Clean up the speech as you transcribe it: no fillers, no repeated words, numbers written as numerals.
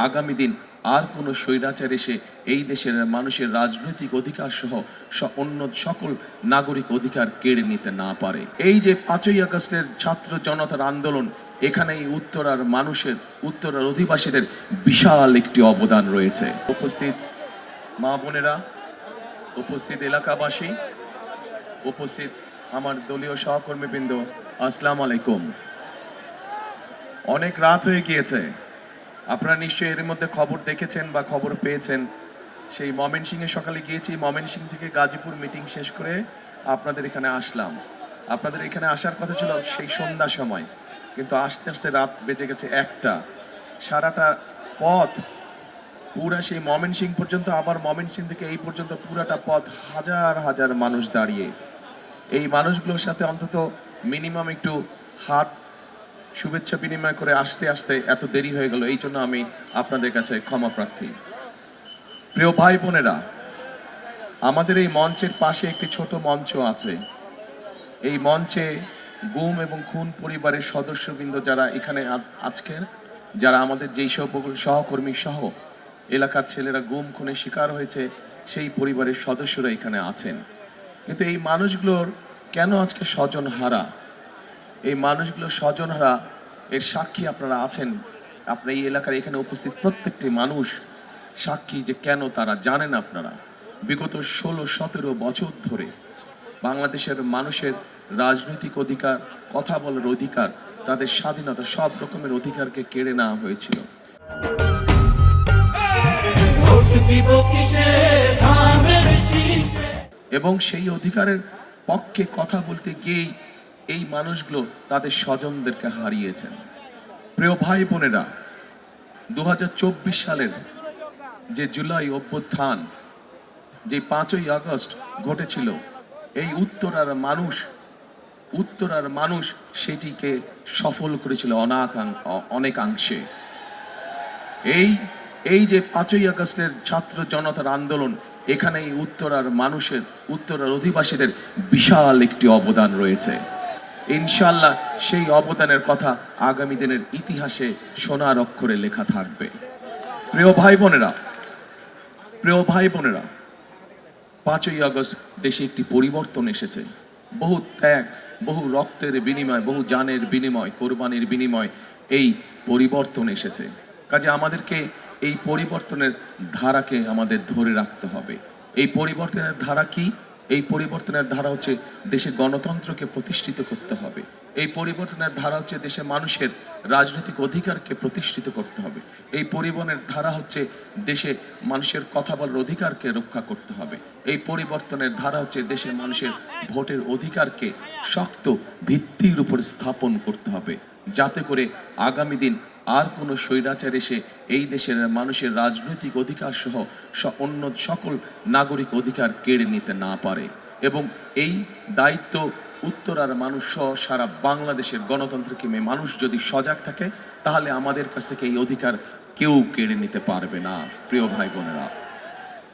আগামী দিন আর কোনো স্বৈরাচার এসে এই দেশের মানুষের রাজনৈতিক অধিকার সহ অন্য সকল নাগরিক অধিকার কেড়ে নিতে না পারে। এই যে 5ই আগস্টের ছাত্র জনতার আন্দোলন, এখানে এই উত্তরার মানুষের, উত্তরার অধিবাসীদের বিশাল একটি অবদান রয়েছে। উপস্থিত মা বোনেরা, উপস্থিত এলাকাবাসী, উপস্থিত আমার দলীয় সহকর্মীবৃন্দ, আসসালামু আলাইকুম। অনেক রাত হয়ে গিয়েছে, আপনারা নিশ্চয়ই এর মধ্যে খবর দেখেছেন বা খবর পেয়েছেন। সেই ময়মনসিংহে সকালে গিয়েছি, ময়মনসিংহ থেকে গাজীপুর মিটিং শেষ করে আপনাদের এখানে আসলাম। আপনাদের এখানে আসার কথা ছিল সেই সন্ধ্যা সময়, কিন্তু আস্তে আস্তে রাত বেজে গেছে 1টা। সারাটা পথ পুরা সেই ময়মনসিংহ পর্যন্ত, আবার ময়মনসিংহ থেকে এই পর্যন্ত পুরাটা পথ হাজার হাজার মানুষ দাঁড়িয়ে। এই মানুষগুলোর সাথে অন্তত মিনিমাম একটু হাত শুভেচ্ছা বিনিময় করে আসতে আসতে এত দেরি হয়ে গেল, এই জন্য আমি আপনাদের কাছে ক্ষমা প্রার্থী। প্রিয় ভাই বোনেরা, আমাদের এই মঞ্চের পাশে একটি ছোট মঞ্চ আছে। এই মঞ্চে গুম এবং খুন পরিবারের সদস্যবৃন্দ যারা এখানে আজকের, যারা আমাদের যেই সব সহকর্মী সহ এলাকার ছেলেরা গুম খুনের শিকার হয়েছে, সেই পরিবারের সদস্যরা এখানে আছেন। কিন্তু এই মানুষগুলোর কেন আজকে স্বজন হারা? এই মানুষগুলো স্বজনহারা এর সাক্ষী আপনারা আছেন। আপনার এই এলাকার এখানে উপস্থিত প্রত্যেকটি মানুষ সাক্ষী যে কেন তারা জানেন। আপনারা বিগত 16-17 বছর ধরে বাংলাদেশের মানুষের রাজনৈতিক অধিকার, কথা বলার অধিকার, তাদের স্বাধীনতা, সব রকমের অধিকারকে কেড়ে নেওয়া হয়েছিল। এবং সেই অধিকারের পক্ষে কথা বলতে গিয়েই এই মানুষগুলো তাদের স্বজনদেরকে হারিয়েছেন। প্রিয় ভাই বোনেরা, 2024 সালের যে জুলাই অভ্যুত্থান, যে 5ই আগস্ট ঘটেছিল, এই উত্তরার মানুষ সেটিকে সফল করেছিল অনেকাংশে। এই যে 5ই আগস্টের ছাত্র জনতার আন্দোলন, এখানে এই উত্তরার অধিবাসীদের বিশাল একটি অবদান রয়েছে। ইনশাআল্লাহ সেই অবদানের কথা আগামী দিনের ইতিহাসে সোনার অক্ষরে লেখা থাকবে। প্রিয় ভাই বোনেরা, 5ই আগস্ট দেশে একটি পরিবর্তন এসেছে। বহু ত্যাগ, বহু রক্তের বিনিময়, বহু জানের বিনিময়, কোরবানির বিনিময় এই পরিবর্তন এসেছে। কাজে আমাদেরকে এই পরিবর্তনের ধারাকে আমাদের ধরে রাখতে হবে। এই পরিবর্তনের ধারা কি? এই পরিবর্তনের ধারা হচ্ছে দেশে গণতন্ত্রকে প্রতিষ্ঠিত করতে হবে। এই পরিবর্তনের ধারা হচ্ছে দেশে মানুষের রাজনৈতিক অধিকারকে প্রতিষ্ঠিত করতে হবে। এই পরিবর্তনের ধারা হচ্ছে দেশে মানুষের কথা বলার অধিকারকে রক্ষা করতে হবে। এই পরিবর্তনের ধারা হচ্ছে দেশে মানুষের ভোটের অধিকারকে শক্ত ভিত্তির উপর স্থাপন করতে হবে, যাতে করে আগামী দিন আর কোনো স্বৈরাচার এসে এই দেশের মানুষের রাজনৈতিক অধিকার সহ অন্য সকল নাগরিক অধিকার কেড়ে নিতে না পারে। এবং এই দায়িত্ব উত্তরার মানুষ সহ সারা বাংলাদেশের গণতন্ত্রকে মানুষ যদি সজাগ থাকে, তাহলে আমাদের কাছ থেকে এই অধিকার কেউ কেড়ে নিতে পারবে না। প্রিয় ভাই বোনেরা,